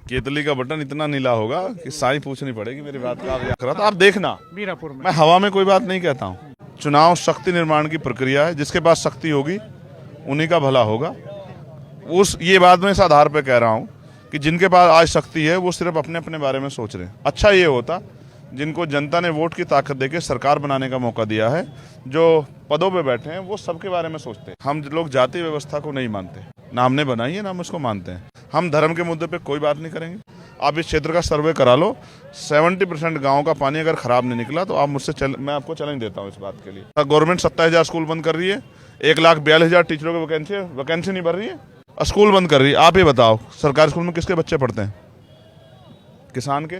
केतली का बटन इतना नीला होगा कि साई पूछनी पड़ेगी मेरी बात का। आप देखना, मीरापुर में मैं हवा में कोई बात नहीं कहता हूँ। चुनाव शक्ति निर्माण की प्रक्रिया है, जिसके पास शक्ति होगी उन्हीं का भला होगा। ये बात मैं इस आधार पर कह रहा हूँ कि जिनके पास आज शक्ति है वो सिर्फ अपने अपने बारे में सोच रहे हैं। अच्छा ये होता जिनको जनता ने वोट की ताकत देके सरकार बनाने का मौका दिया है, जो पदों पे बैठे हैं वो सबके बारे में सोचते हैं। हम लोग जाति व्यवस्था को नहीं मानते, ना हमने बनाई है ना हम उसको मानते हैं। हम धर्म के मुद्दे पे कोई बात नहीं करेंगे। आप इस क्षेत्र का सर्वे करा लो, 70% गाँव का पानी अगर खराब नहीं निकला तो आप मुझसे मैं आपको चैलेंज देता हूँ इस बात के लिए। गवर्नमेंट 27,000 स्कूल बंद कर रही है, 1,42,000 टीचरों की वैकेंसी नहीं भर रही है, स्कूल बंद कर रही है। आप ये बताओ सरकारी स्कूल में किसके बच्चे पढ़ते हैं? किसान के,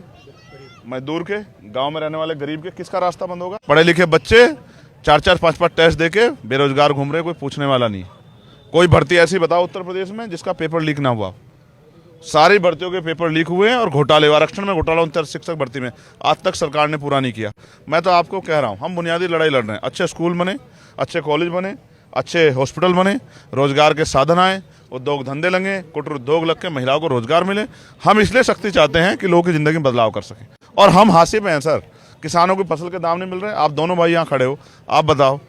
मजदूर के, गांव में रहने वाले गरीब के। किसका रास्ता बंद होगा? पढ़े लिखे बच्चे 4-4, 5-5 टेस्ट देके बेरोजगार घूम रहे, कोई पूछने वाला नहीं। कोई भर्ती ऐसी बताओ उत्तर प्रदेश में जिसका पेपर लीक ना हुआ? सारी भर्तियों के पेपर लीक हुए हैं और घोटाले, आरक्षण में घोटाला 69 शिक्षक भर्ती में आज तक सरकार ने पूरा नहीं किया। मैं तो आपको कह रहा हूँ हम बुनियादी लड़ाई लड़ रहे हैं। अच्छे स्कूल बने, अच्छे कॉलेज बने, अच्छे हॉस्पिटल बने, रोजगार के साधन आए, उद्योग धंधे लगे, कुटीर उद्योग लग के महिलाओं को रोजगार मिले। हम इसलिए शक्ति चाहते हैं कि लोगों की जिंदगी में बदलाव कर सकें। और हम हाशिए पे हैं सर, किसानों को फसल के दाम नहीं मिल रहे। आप दोनों भाई यहाँ खड़े हो, आप बताओ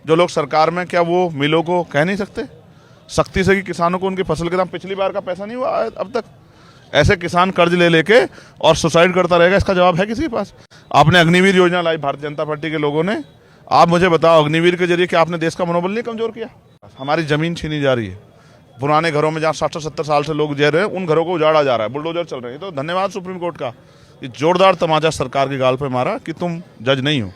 जो लोग सरकार में, क्या वो मिलों को कह नहीं सकते सख्ती से कि किसानों को उनकी फसल के दाम? पिछली बार का पैसा नहीं हुआ अब तक। ऐसे किसान कर्ज ले लेके और सुसाइड करता रहेगा, इसका जवाब है किसी के पास? आपने अग्निवीर योजना लाई भारतीय जनता पार्टी के लोगों ने। आप मुझे बताओ अग्निवीर के जरिए क्या आपने देश का मनोबल नहीं कमजोर किया? हमारी जमीन छीनी जा रही है, पुराने घरों में जहाँ 60-70 साल से लोग रह रहे हैं उन घरों को उजाड़ा जा रहा है, बुलडोजर चल रहे हैं। तो धन्यवाद सुप्रीम कोर्ट का, ये जोरदार तमाचा सरकार की गाल पे मारा कि तुम जज नहीं हो,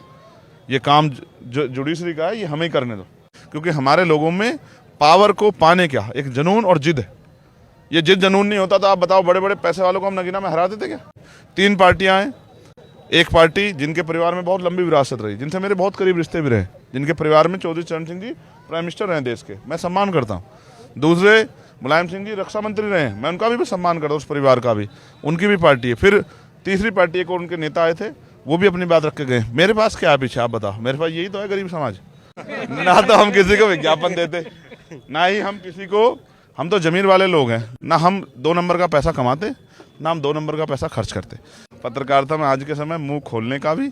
ये काम जुडिशरी का है, ये हमें करने दो। क्योंकि हमारे लोगों में पावर को पाने क्या एक जुनून और जिद है। ये जिद जुनून नहीं होता तो आप बताओ बड़े बड़े पैसे वालों को हम नगीना में हरा देते क्या? 3 पार्टियां हैं, एक पार्टी जिनके परिवार में बहुत लंबी विरासत रही, जिनसे मेरे बहुत करीब रिश्ते भी रहे, जिनके परिवार में चौधरी चरण सिंह जी प्राइम मिनिस्टर रहे देश के, मैं सम्मान करता हूँ। दूसरे मुलायम सिंह जी रक्षा मंत्री रहे, मैं उनका भी सम्मान करता हूँ, उस परिवार का भी, उनकी भी पार्टी है। फिर तीसरी पार्टी को उनके नेता आए थे, वो भी अपनी बात रख के गए। मेरे पास क्या है पीछे? आप बताओ, मेरे पास यही तो है गरीब समाज। ना तो हम किसी को विज्ञापन देते, ना ही हम किसी को, हम तो जमीन वाले लोग हैं, ना हम 2 नंबर का पैसा कमाते, ना हम 2 नंबर का पैसा खर्च करते। पत्रकारिता में आज के समय मुंह खोलने का भी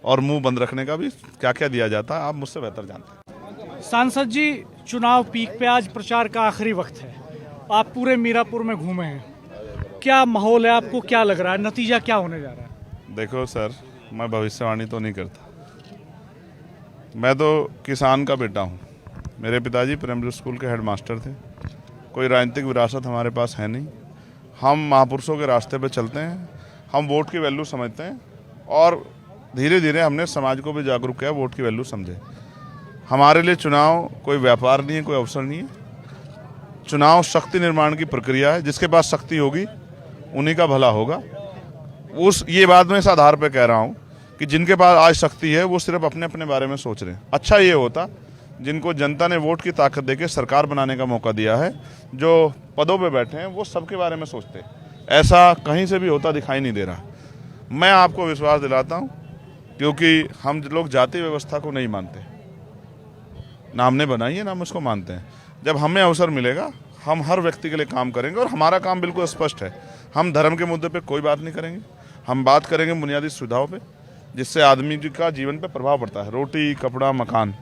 और मुंह बंद रखने का भी क्या क्या दिया जाता है, आप मुझसे बेहतर जानते हैं। सांसद जी, चुनाव पीक पे आज प्रचार का आखिरी वक्त है, आप पूरे मीरापुर में घूमे हैं, क्या माहौल है? आपको क्या लग रहा है, नतीजा क्या होने जा रहा है? देखो सर, मैं भविष्यवाणी तो नहीं करता, मैं तो किसान का बेटा हूँ। मेरे पिताजी प्राइमरी स्कूल के हेडमास्टर थे। कोई राजनीतिक विरासत हमारे पास है नहीं। हम महापुरुषों के रास्ते पे चलते हैं, हम वोट की वैल्यू समझते हैं और धीरे धीरे हमने समाज को भी जागरूक किया, वोट की वैल्यू समझे। हमारे लिए चुनाव कोई व्यापार नहीं है, कोई अवसर नहीं है। चुनाव शक्ति निर्माण की प्रक्रिया है, जिसके पास शक्ति होगी उन्हीं का भला होगा। ये बात मैं इस आधार पर कह रहा हूँ कि जिनके पास आज शक्ति है वो सिर्फ अपने अपने बारे में सोच रहे हैं। अच्छा ये होता जिनको जनता ने वोट की ताकत देके सरकार बनाने का मौका दिया है, जो पदों पे बैठे हैं वो सबके बारे में सोचते हैं। ऐसा कहीं से भी होता दिखाई नहीं दे रहा। मैं आपको विश्वास दिलाता हूँ, क्योंकि हम लोग जाति व्यवस्था को नहीं मानते, ना हमने बनाई है ना हम उसको मानते हैं। जब हमें अवसर मिलेगा हम हर व्यक्ति के लिए काम करेंगे, और हमारा काम बिल्कुल स्पष्ट है। हम धर्म के मुद्दे पे कोई बात नहीं करेंगे, हम बात करेंगे बुनियादी सुविधाओं पे, जिससे आदमी का जीवन पे प्रभाव पड़ता है। रोटी, कपड़ा, मकान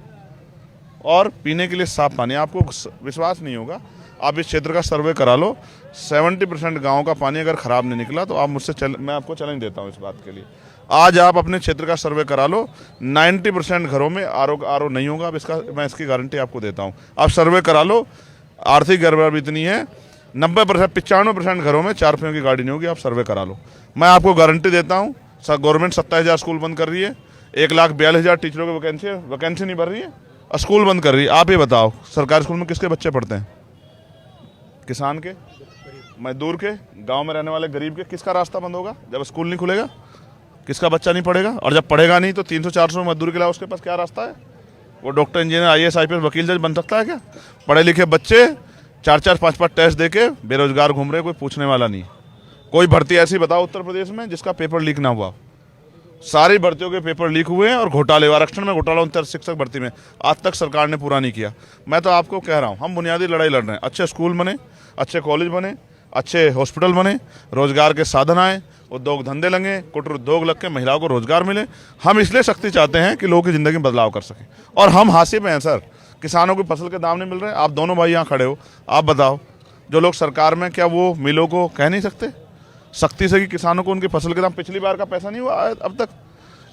और पीने के लिए साफ पानी। आपको विश्वास नहीं होगा, आप इस क्षेत्र का सर्वे करा लो, 70% गाँव का पानी अगर खराब नहीं निकला तो आप मुझसे मैं आपको चैलेंज देता हूँ इस बात के लिए। आज आप अपने क्षेत्र का सर्वे करा लो, 90% घरों में आरओ नहीं होगा। अब मैं इसकी गारंटी आपको देता हूँ। आप सर्वे करा लो, आर्थिक गड़बड़ी इतनी है, 90%, 95% घरों में 4 पहियों की गाड़ी नहीं होगी। आप सर्वे करा लो, मैं आपको गारंटी देता हूँ। गवर्नमेंट 27,000 स्कूल बंद कर रही है, 1,42,000 टीचरों की वैकेंसी नहीं भर रही है, स्कूल बंद कर रही है। आप ये बताओ सरकारी स्कूल में किसके बच्चे पढ़ते हैं? किसान के, मजदूर के, गांव में रहने वाले गरीब के। किसका रास्ता बंद होगा? जब स्कूल नहीं खुलेगा किसका बच्चा नहीं पढ़ेगा? और जब पढ़ेगा नहीं तो 300-400 मजदूर के अलावा उसके पास क्या रास्ता है? वो डॉक्टर, इंजीनियर, IAS, IPS, वकील, जज बन सकता है क्या? पढ़े लिखे बच्चे 4-4, 5-5 टेस्ट देके बेरोजगार घूम रहे, कोई पूछने वाला नहीं। कोई भर्ती ऐसी बताओ उत्तर प्रदेश में जिसका पेपर लीक ना हुआ? सारी भर्तियों के पेपर लीक हुए हैं और घोटाले, आरक्षण में घोटाला 69 शिक्षक भर्ती में आज तक सरकार ने पूरा नहीं किया। मैं तो आपको कह रहा हूँ हम बुनियादी लड़ाई लड़ रहे हैं। अच्छे स्कूल बने, अच्छे कॉलेज बने, अच्छे हॉस्पिटल बने, रोजगार के साधन आए, उद्योग धंधे लगे, कुटीर उद्योग लग के महिलाओं को रोजगार मिले। हम इसलिए शक्ति चाहते हैं कि लोगों की जिंदगी में बदलाव कर सकें। और हम हाशिए पे हैं सर, किसानों को फसल के दाम नहीं मिल रहे। आप दोनों भाई यहाँ खड़े हो, आप बताओ, जो लोग सरकार में, क्या वो मिलों को कह नहीं सकते सख्ती से कि किसानों को उनकी फसल के दाम, पिछली बार का पैसा नहीं हुआ अब तक?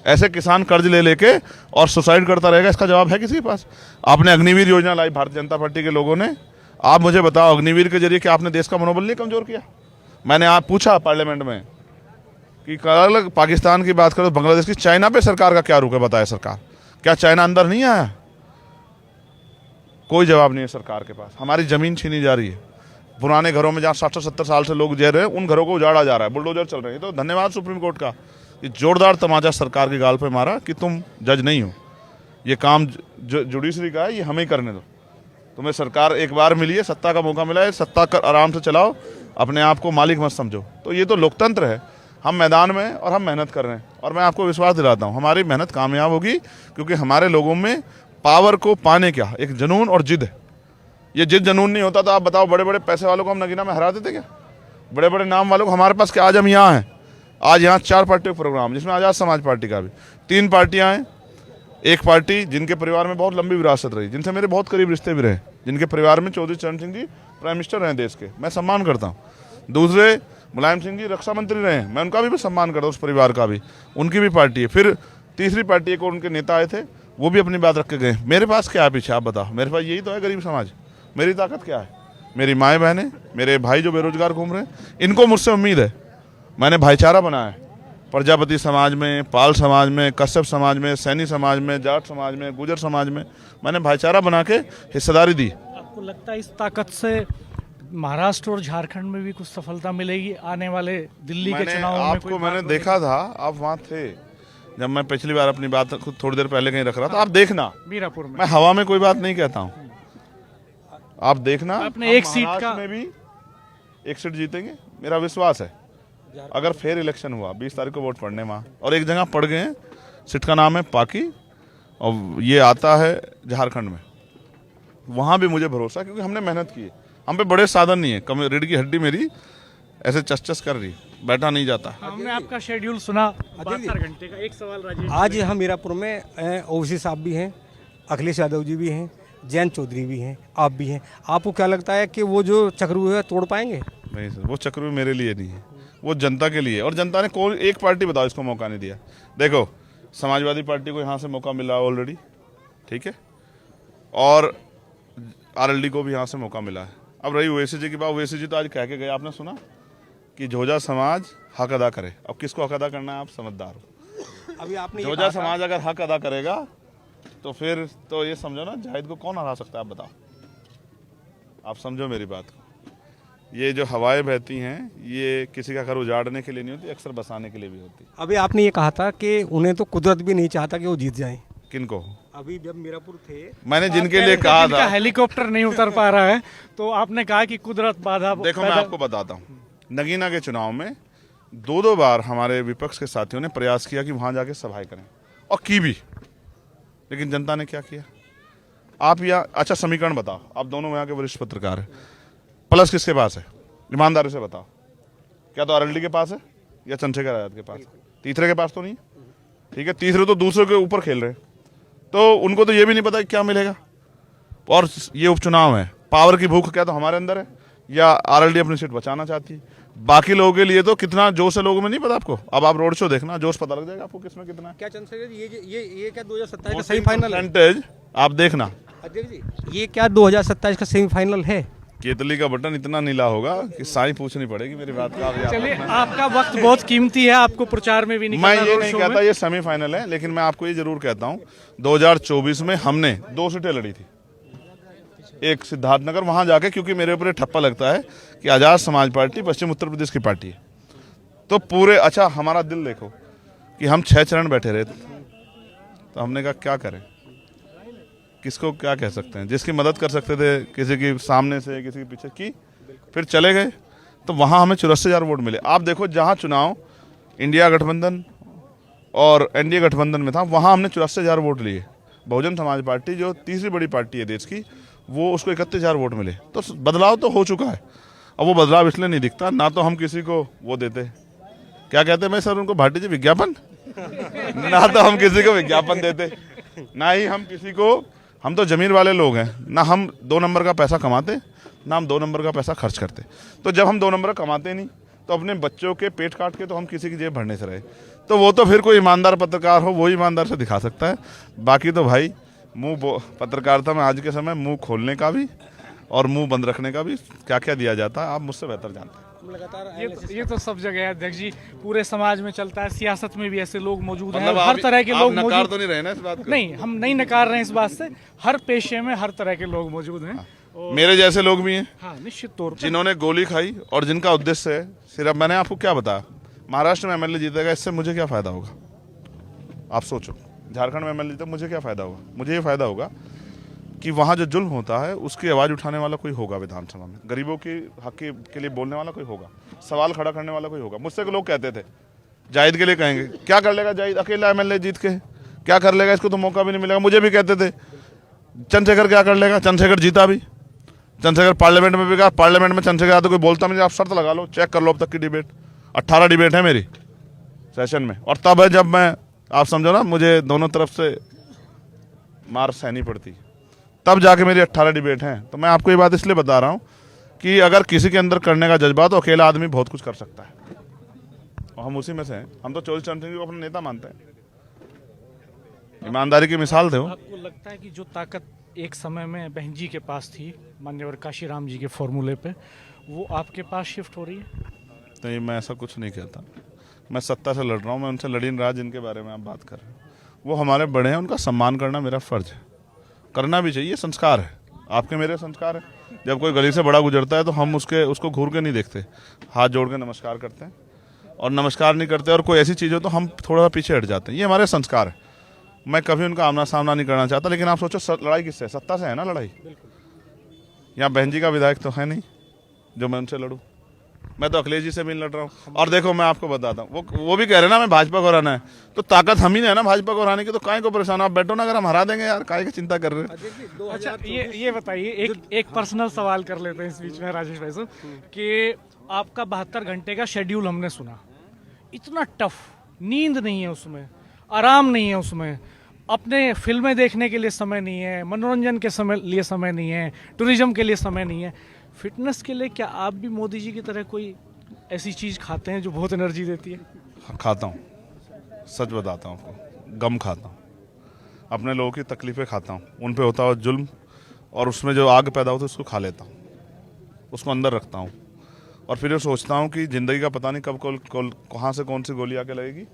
ऐसे किसान कर्ज ले लेके और सुसाइड करता रहेगा, इसका जवाब है किसी के पास? आपने अग्निवीर योजना लाई भारतीय जनता पार्टी के लोगों ने, आप मुझे बताओ अग्निवीर के जरिए क्या आपने देश का मनोबल नहीं कमजोर किया? मैंने आप पूछा पार्लियामेंट में कि अलग पाकिस्तान की बात करो, बांग्लादेश की, चाइना पे सरकार का क्या रुख है बताए सरकार? क्या चाइना अंदर नहीं आया? कोई जवाब नहीं है सरकार के पास। हमारी जमीन छीनी जा रही है, पुराने घरों में जहाँ 60-70 साल से लोग जी रहे हैं उन घरों को उजाड़ा जा रहा है, बुलडोजर चल रहे हैं। तो धन्यवाद सुप्रीम कोर्ट का, ये जोरदार तमाचा सरकार की गाल पे मारा कि तुम जज नहीं हो, ये काम जुडिशरी का है, ये हमें ही करने दो। तुम्हें सरकार एक बार मिली है, सत्ता का मौका मिला है, सत्ता कर आराम से चलाओ, अपने आप को मालिक मत समझो। तो ये तो लोकतंत्र है। हम मैदान में और हम मेहनत कर रहे हैं, और मैं आपको विश्वास दिलाता हूँ हमारी मेहनत कामयाब होगी, क्योंकि हमारे लोगों में पावर को पाने क्या एक जुनून और जिद है। ये जिद जुनून नहीं होता तो आप बताओ, बड़े बड़े पैसे वालों को हम नगीना में हरा देते क्या? बड़े बड़े नाम वालों को हमारे पास क्या? आज हम यहाँ हैं, आज यहाँ 4 पार्टियों का प्रोग्राम, जिसमें आज़ाद समाज पार्टी का भी 3 पार्टियाँ हैं। एक पार्टी जिनके परिवार में बहुत लंबी विरासत रही, जिनसे मेरे बहुत करीब रिश्ते भी रहे, जिनके परिवार में चौधरी चरण सिंह जी प्राइम मिनिस्टर रहे देश के, मैं सम्मान करता हूँ। दूसरे मुलायम सिंह जी रक्षा मंत्री रहे हैं, मैं उनका भी सम्मान करता हूँ, उस परिवार का भी, उनकी भी पार्टी है। फिर तीसरी पार्टी एक और उनके नेता आए थे, वो भी अपनी बात रख के गए। मेरे पास क्या है पीछे आप बताओ? मेरे पास यही तो है गरीब समाज। मेरी ताकत क्या है? मेरी माएँ बहनें, मेरे भाई जो बेरोजगार घूम रहे हैं, इनको मुझसे उम्मीद है। मैंने भाईचारा बनाया है, प्रजापति समाज में, पाल समाज में, कश्यप समाज में, सैनी समाज में, जाट समाज में, गुजर समाज में मैंने भाईचारा बना के हिस्सेदारी दी। आपको लगता है इस ताकत से महाराष्ट्र और झारखंड में भी कुछ सफलता मिलेगी आने वाले दिल्ली के चुनाव में? आपको मैंने देखा था, आप वहाँ थे जब मैं पिछली बार अपनी बात खुद थोड़ी देर पहले कहीं रख रहा था। आप देखना, मीरापुर में मैं हवा में कोई बात नहीं कहता हूँ, आप देखना, अपने एक सीट का में भी 1 सीट जीतेंगे, मेरा विश्वास है। अगर फेयर इलेक्शन हुआ, 20 तारीख को वोट पड़ने वहाँ, और एक जगह पड़ गए हैं, सीट का नाम है पाकी, और ये आता है झारखंड में, वहाँ भी मुझे भरोसा, क्योंकि हमने मेहनत की है। हम पे बड़े साधन नहीं है, कम रीढ़ की हड्डी मेरी ऐसे चस कर रही, बैठा नहीं जाता। हमने आपका शेड्यूल सुना 72 घंटे का। एक सवाल राजेश, आज हम मीरापुर में ओवैसी साहब भी हैं, अखिलेश यादव जी भी हैं, जयंत चौधरी भी हैं, आप भी हैं। आपको क्या लगता है कि वो जो चक्रव्यूह है तोड़ पाएंगे? नहीं सर, वो चक्रव्यूह मेरे लिए नहीं है, वो जनता के लिए। और जनता ने कोई एक पार्टी बताओ इसको मौका नहीं दिया। देखो, समाजवादी पार्टी को यहाँ से मौका मिला ऑलरेडी, ठीक है, और आरएलडी को भी यहाँ से मौका मिला है। अब रही ओवैसी जी की बात, ओवैसी जी तो आज कह के गए, आपने सुना कि झोजा समाज हक अदा करे। अब किसको हक अदा करना है, आप समझदार हो। अभी आपने झोजा समाज अगर हक अदा करेगा तो फिर तो ये समझो ना, जाहिद को कौन हरा सकता है, आप बताओ। आप समझो मेरी बात को। ये जो हवाएं बहती हैं, ये किसी का घर उजाड़ने के लिए नहीं होती, अक्सर बसाने के लिए भी होती। अभी आपने ये कहा था कि उन्हें तो कुदरत भी नहीं चाहता कि वो जीत जाए। किनको? अभी जब मीरापुर थे, मैंने जिनके लिए कहा था, हेलीकॉप्टर नहीं उतर पा रहा है, तो आपने कहा कि कुदरत बाधा। देखो मैं आपको बताता हूँ, नगीना के चुनाव में 2 बार हमारे विपक्ष के साथियों ने प्रयास किया कि वहां जाके सभाएं करें, और की भी, लेकिन जनता ने क्या किया? आप यहाँ, अच्छा समीकरण बताओ, आप दोनों यहाँ के वरिष्ठ पत्रकार हैं, प्लस किसके पास है? ईमानदारी से बताओ, क्या तो आरएलडी के पास है या चंद्रशेखर आजाद के पास? तीसरे के पास तो नहीं, ठीक है। तीसरे तो दूसरे के ऊपर खेल रहे हैं, तो उनको तो ये भी नहीं पता कि क्या मिलेगा। और ये उपचुनाव है, पावर की भूख क्या तो हमारे अंदर है, या आरएलडी अपनी सीट बचाना चाहती है? बाकी लोगों के लिए तो कितना जोश है लोगों में नहीं पता आपको। अब आप रोड शो देखना, जोश पता लग जाएगा आपको किसमें कितना है। क्या चंद्रशेखर जी ये क्या 2027 का सेमीफाइनल है? आप देखना अध्यक्ष जी, ये क्या 2027 का सेमीफाइनल है? केतली का बटन इतना नीला होगा कि साई पूछनी पड़ेगी मेरी बात का। चलिए, आपका वक्त बहुत कीमती है, आपको प्रचार में भी नहीं मैं ये नहीं कहता ये सेमीफाइनल है, लेकिन मैं आपको ये जरूर कहता हूँ 2024 में हमने 2 सीटें लड़ी थी, एक सिद्धार्थनगर, वहां जाके, क्योंकि मेरे ऊपर ठप्पा लगता है कि आजाद समाज पार्टी पश्चिम उत्तर प्रदेश की पार्टी है, तो पूरे, अच्छा हमारा दिल देखो कि हम 6 चरण बैठे रहे, तो हमने कहा क्या करें, किसको क्या कह सकते हैं। जिसकी मदद कर सकते थे, किसी की सामने से, किसी के पीछे की, फिर चले गए, तो वहाँ हमें 84,000 वोट मिले। आप देखो, जहाँ चुनाव इंडिया गठबंधन और एनडीए गठबंधन में था, वहाँ हमने 84,000 वोट लिए। बहुजन समाज पार्टी जो तीसरी बड़ी पार्टी है देश की, वो उसको 31,000 वोट मिले। तो बदलाव तो हो चुका है। अब वो बदलाव इसलिए नहीं दिखता, ना तो हम किसी को वो देते, क्या कहते हैं मैं सर उनको, भाटी जी विज्ञापन ना तो हम किसी को विज्ञापन देते, ना ही हम किसी को, हम तो जमीन वाले लोग हैं, ना हम 2 नंबर का पैसा कमाते, ना हम 2 नंबर का पैसा खर्च करते। तो जब हम 2 नंबर कमाते नहीं तो अपने बच्चों के पेट काट के तो हम किसी की जेब भरने से रहे, तो वो तो फिर कोई ईमानदार पत्रकार हो वो ईमानदार से दिखा सकता है। बाकी तो भाई पत्रकारिता में आज के समय मुंह खोलने का भी और मुंह बंद रखने का भी क्या क्या दिया जाता है, आप मुझसे बेहतर जानते हैं। ये तो सब जगह है अध्यक्ष जी, पूरे समाज में चलता है, सियासत में भी ऐसे लोग मौजूद हैं, मतलब हर तरह के लोग नकार मौजूद। तो नहीं रहे ना इस बात को? नहीं, हम नहीं नकार रहे हैं इस बात से, हर पेशे में हर तरह के लोग मौजूद हैं। मेरे जैसे लोग भी हैं, हाँ निश्चित तौर पर, जिन्होंने गोली खाई और जिनका उद्देश्य है सिर्फ, मैंने आपको क्या बताया, महाराष्ट्र में एमएलए जीतेगा, इससे मुझे क्या फायदा होगा? आप सोचो, झारखंड में एमएलए जीतेगा, मुझे क्या फायदा होगा? मुझे ये फायदा होगा कि वहाँ जो जुल्म होता है उसकी आवाज़ उठाने वाला कोई होगा विधानसभा में, गरीबों की हक के लिए बोलने वाला कोई होगा, सवाल खड़ा करने वाला कोई होगा। मुझसे लोग कहते थे जाहिद के लिए कहेंगे, क्या कर लेगा जाहिद अकेला एमएलए जीत के, क्या कर लेगा, इसको तो मौका भी नहीं मिलेगा। मुझे भी कहते थे चंद्रशेखर क्या कर लेगा, चंद्रशेखर जीता भी, चंद्रशेखर पार्लियामेंट में भी गया, पार्लियामेंट में चंद्रशेखर तो कोई बोलता नहीं, आप शर्त लगा लो, चेक कर लो अब तक की डिबेट, 18 डिबेट है मेरी सेशन में, और तब है जब मैं, आप समझो ना, मुझे दोनों तरफ से मार सहनी पड़ती, तब जाके मेरी 18 डिबेट हैं। तो मैं आपको ये बात इसलिए बता रहा हूँ कि अगर किसी के अंदर करने का जज्बा, तो अकेला आदमी बहुत कुछ कर सकता है, और हम उसी में से हैं। हम तो चौधरी चरण सिंह को अपना नेता मानते हैं, ईमानदारी की मिसाल थे वो। आपको लगता है कि जो ताकत एक समय में बहन जी के पास थी, मान्यवर काशीराम जी के फॉर्मूले पे, वो आपके पास शिफ्ट हो रही है? तो ये मैं ऐसा कुछ नहीं कहता, मैं सत्ता से लड़ रहा हूँ, मैं उनसे लड़ी नहीं रहा जिनके बारे में आप बात कर रहे हैं। वो हमारे बड़े हैं, उनका सम्मान करना मेरा फर्ज है, करना भी चाहिए, संस्कार है, आपके मेरे संस्कार है। जब कोई गली से बड़ा गुजरता है तो हम उसको घूर के नहीं देखते, हाथ जोड़ के नमस्कार करते हैं, और नमस्कार नहीं करते और कोई ऐसी चीज़ हो तो हम थोड़ा सा पीछे हट जाते हैं, ये हमारे संस्कार है। मैं कभी उनका आमना सामना नहीं करना चाहता, लेकिन आप सोचो लड़ाई किससे है? सत्ता से है ना लड़ाई। यहाँ बहन जी का विधायक तो है नहीं जो मैं उनसे लड़ूं, मैं तो अखिलेश जी से भी लड़ रहा हूँ। और देखो मैं आपको बताता हूँ, वो भी कह रहे हैं ना मैं भाजपा को हराना है, तो ताकत हम ही है ना भाजपा को हराने की, तो काहे को परेशान, आप बैठो ना, अगर हम हरा देंगे यार, काहे की चिंता कर रहे हैं? अच्छा ये बताइए, एक पर्सनल सवाल कर लेते हैं इस बीच में राजेश भाई साहब, कि आपका 72 घंटे का शेड्यूल हमने सुना, इतना टफ, नींद नहीं है उसमें, आराम नहीं है उसमें, अपने फिल्में देखने के लिए समय नहीं है, मनोरंजन के लिए समय नहीं है, टूरिज्म के लिए समय नहीं है, फिटनेस के लिए क्या आप भी मोदी जी की तरह कोई ऐसी चीज़ खाते हैं जो बहुत एनर्जी देती है? खाता हूँ, सच बताता हूँ आपको, गम खाता हूँ, अपने लोगों की तकलीफ़ें खाता हूँ, उन पे होता हुआ जुल्म, और उसमें जो आग पैदा होती है उसको खा लेता हूँ, उसको अंदर रखता हूँ, और फिर ये सोचता हूँ कि ज़िंदगी का पता नहीं कब कहाँ से कौन सी गोली आके लगेगी,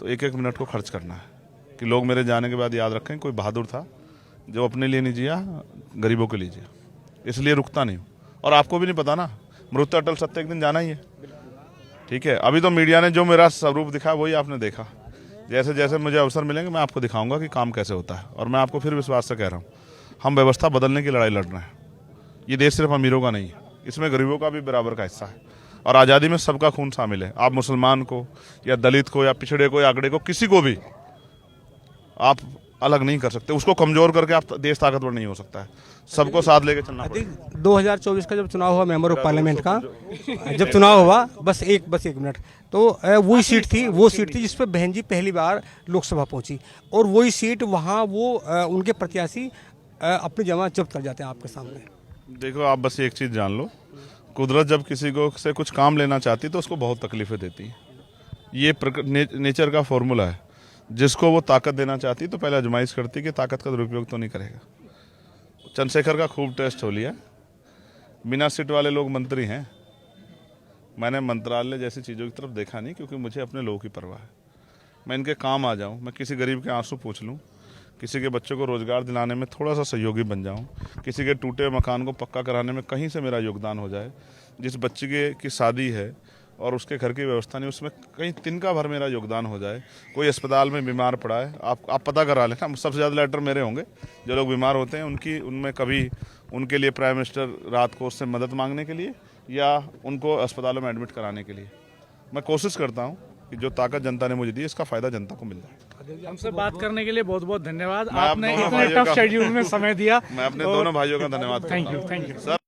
तो एक एक मिनट को खर्च करना है कि लोग मेरे जाने के बाद याद रखें कोई बहादुर था जो अपने लिए नहीं जिया, गरीबों के लिए जिया, इसलिए रुकता नहीं हूँ। और आपको भी नहीं पता ना, मृत्यु अटल सत्य एक दिन जाना ही है, ठीक है। अभी तो मीडिया ने जो मेरा स्वरूप दिखाया वही आपने देखा, जैसे जैसे मुझे अवसर मिलेंगे मैं आपको दिखाऊंगा कि काम कैसे होता है। और मैं आपको फिर विश्वास से कह रहा हूँ, हम व्यवस्था बदलने की लड़ाई लड़ रहे हैं, ये देश सिर्फ अमीरों का नहीं है, इसमें गरीबों का भी बराबर का हिस्सा है, और आज़ादी में सबका खून शामिल है। आप मुसलमान को या दलित को या पिछड़े को या आंकड़े को, किसी को भी आप अलग नहीं कर सकते, उसको कमजोर करके आप देश ताकतवर नहीं हो सकता है, सबको साथ लेके चलना पड़ेगा। 2024 का जब चुनाव हुआ मेंबर ऑफ पार्लियामेंट का, जब चुनाव हुआ, बस एक मिनट, तो वही सीट थी जिस पर बहन जी पहली बार लोकसभा पहुंची, और वही सीट वहाँ वो उनके प्रत्याशी अपनी जमा जब्त कर जाते हैं आपके सामने। देखो आप बस एक चीज़ जान लो, कुदरत जब किसी को से कुछ काम लेना चाहती तो उसको बहुत तकलीफें देती है, ये नेचर का फॉर्मूला है। जिसको वो ताकत देना चाहती तो पहले आजमाइश करती कि ताकत का दुरुपयोग तो नहीं करेगा। चंद्रशेखर का खूब टेस्ट हो लिया, बिना सीट वाले लोग मंत्री हैं, मैंने मंत्रालय जैसी चीज़ों की तरफ देखा नहीं, क्योंकि मुझे अपने लोगों की परवाह है, मैं इनके काम आ जाऊं, मैं किसी गरीब के आंसू पूछ लूं, किसी के बच्चों को रोज़गार दिलाने में थोड़ा सा सहयोगी बन जाऊं, किसी के टूटे मकान को पक्का कराने में कहीं से मेरा योगदान हो जाए, जिस बच्चे की शादी है और उसके घर की व्यवस्था नहीं, उसमें कहीं तिनका भर मेरा योगदान हो जाए, कोई अस्पताल में बीमार पड़ा है, आप पता करा लेना, सबसे ज़्यादा लेटर मेरे होंगे, जो लोग बीमार होते हैं उनमें कभी उनके लिए प्राइम मिनिस्टर रात को उससे मदद मांगने के लिए या उनको अस्पतालों में एडमिट कराने के लिए, मैं कोशिश करता हूँ कि जो ताकत जनता ने मुझे दी इसका फ़ायदा जनता को मिल जाए। हमसे बात करने के लिए बहुत बहुत धन्यवाद, मैं आपने इतने टफ शेड्यूल में समय दिया। मैं अपने दोनों भाइयों का धन्यवाद थैंक यू सर।